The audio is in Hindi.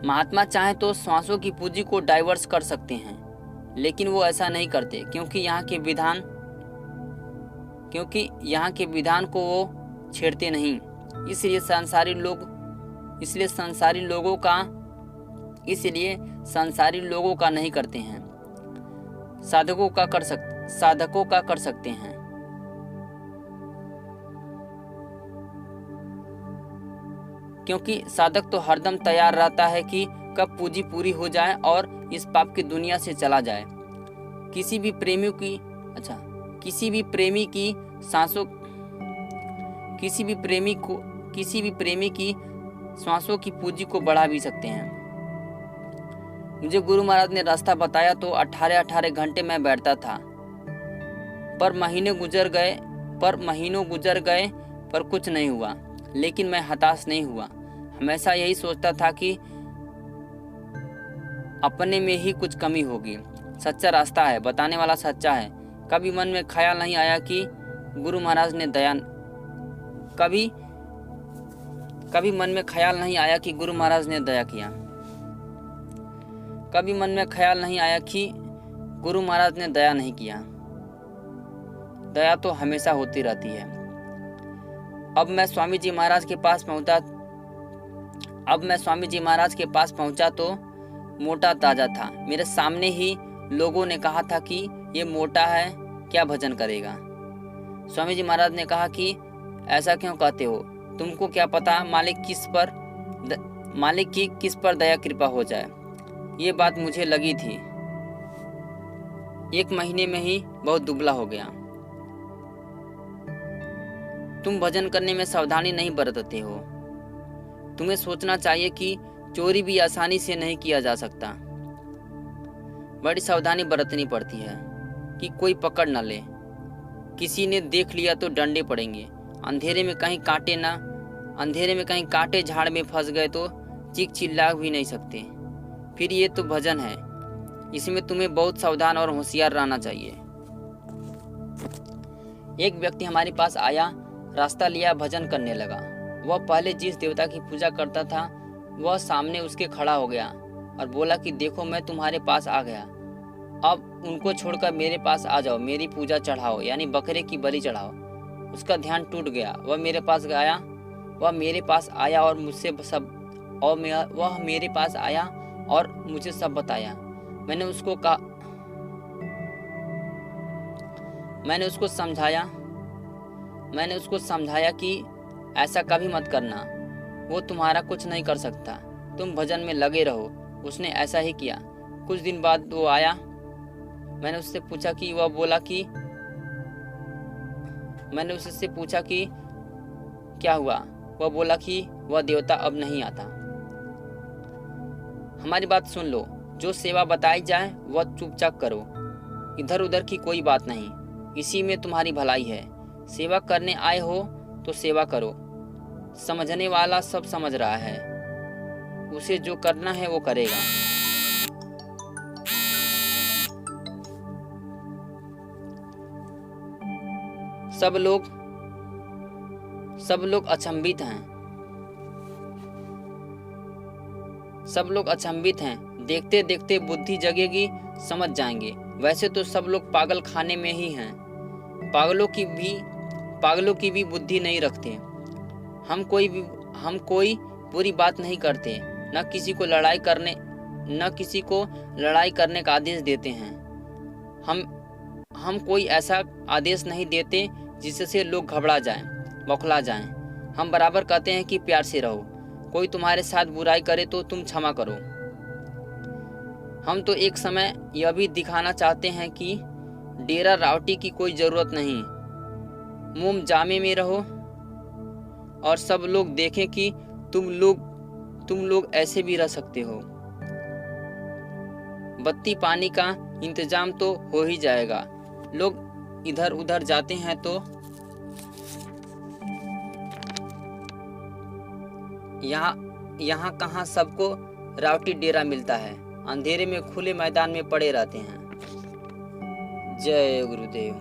महात्मा चाहे तो श्वासों की पूंजी को डाइवर्स कर सकते हैं, लेकिन वो ऐसा नहीं करते क्योंकि यहाँ के विधान को वो छेड़ते नहीं। इसलिए संसारी लोगों का नहीं करते हैं, साधकों का कर सकते हैं। क्योंकि साधक तो हरदम तैयार रहता है कि कब पूंजी पूरी हो जाए और इस पाप की दुनिया से चला जाए। किसी भी प्रेमी की सांसों की पूंजी को बढ़ा भी सकते हैं। मुझे गुरु महाराज ने रास्ता बताया तो 18 घंटे मैं बैठता था, पर महीनों गुजर गए पर कुछ नहीं हुआ। लेकिन मैं हताश नहीं हुआ। हमेशा यही सोचता था कि अपने में ही कुछ कमी होगी। सच्चा रास्ता है, बताने वाला सच्चा है। कभी मन में ख्याल नहीं आया कि गुरु महाराज ने दया किया। कभी मन में ख्याल नहीं आया कि गुरु महाराज ने दया नहीं किया। दया तो हमेशा होती रहती है। अब मैं स्वामी जी महाराज के पास पहुंचा तो मोटा ताजा था। मेरे सामने ही लोगों ने कहा था कि ये मोटा है, क्या भजन करेगा। स्वामी जी महाराज ने कहा कि ऐसा क्यों कहते हो, तुमको क्या पता मालिक की किस पर दया कृपा हो जाए। ये बात मुझे लगी थी। 1 महीने में ही बहुत दुबला हो गया। तुम भजन करने में सावधानी नहीं बरतते हो। तुम्हें सोचना चाहिए कि चोरी भी आसानी से नहीं किया जा सकता। बड़ी सावधानी बरतनी पड़ती है कि कोई पकड़ न ले। किसी ने देख लिया तो डंडे पड़ेंगे। अंधेरे में कहीं कांटे झाड़ में फंस गए तो चीख चिल्ला भी नहीं सकते। फिर ये तो भजन है, इसमें तुम्हें बहुत सावधान और होशियार रहना चाहिए। एक व्यक्ति हमारे पास आया, रास्ता लिया, भजन करने लगा। वह पहले जिस देवता की पूजा करता था वह सामने उसके खड़ा हो गया और बोला कि देखो मैं तुम्हारे पास आ गया, अब उनको छोड़कर मेरे पास आ जाओ, मेरी पूजा चढ़ाओ, यानी बकरे की बलि चढ़ाओ। उसका ध्यान टूट गया। वह मेरे पास आया और मुझे सब बताया। मैंने उसको समझाया कि ऐसा कभी मत करना, वो तुम्हारा कुछ नहीं कर सकता, तुम भजन में लगे रहो। उसने ऐसा ही किया। कुछ दिन बाद वो आया। मैंने उससे पूछा कि क्या हुआ। वह बोला कि वह देवता अब नहीं आता। हमारी बात सुन लो, जो सेवा बताई जाए वह चुपचाप करो, इधर उधर की कोई बात नहीं, इसी में तुम्हारी भलाई है। सेवा करने आए हो तो सेवा करो। समझने वाला सब समझ रहा है, उसे जो करना है वो करेगा। सब लोग अचंभित हैं। देखते देखते बुद्धि जगेगी, समझ जाएंगे। वैसे तो सब लोग पागल खाने में ही हैं। पागलों की भी बुद्धि नहीं रखते। हम कोई बुरी बात नहीं करते, न किसी को लड़ाई करने का आदेश देते हैं। हम कोई ऐसा आदेश नहीं देते जिससे लोग घबरा जाएं, बौखला जाएं। हम बराबर कहते हैं कि प्यार से रहो। कोई तुम्हारे साथ बुराई करे तो तुम क्षमा करो। हम तो एक समय यह भी दिखाना चाहते हैं कि डेरा रावटी की कोई जरूरत नहीं, मुंह जामे में रहो और सब लोग देखें कि तुम लोग ऐसे भी रह सकते हो। बत्ती पानी का इंतजाम तो हो ही जाएगा। लोग इधर उधर जाते हैं तो यहाँ कहाँ सबको रावटी डेरा मिलता है। अंधेरे में खुले मैदान में पड़े रहते हैं। जय गुरुदेव।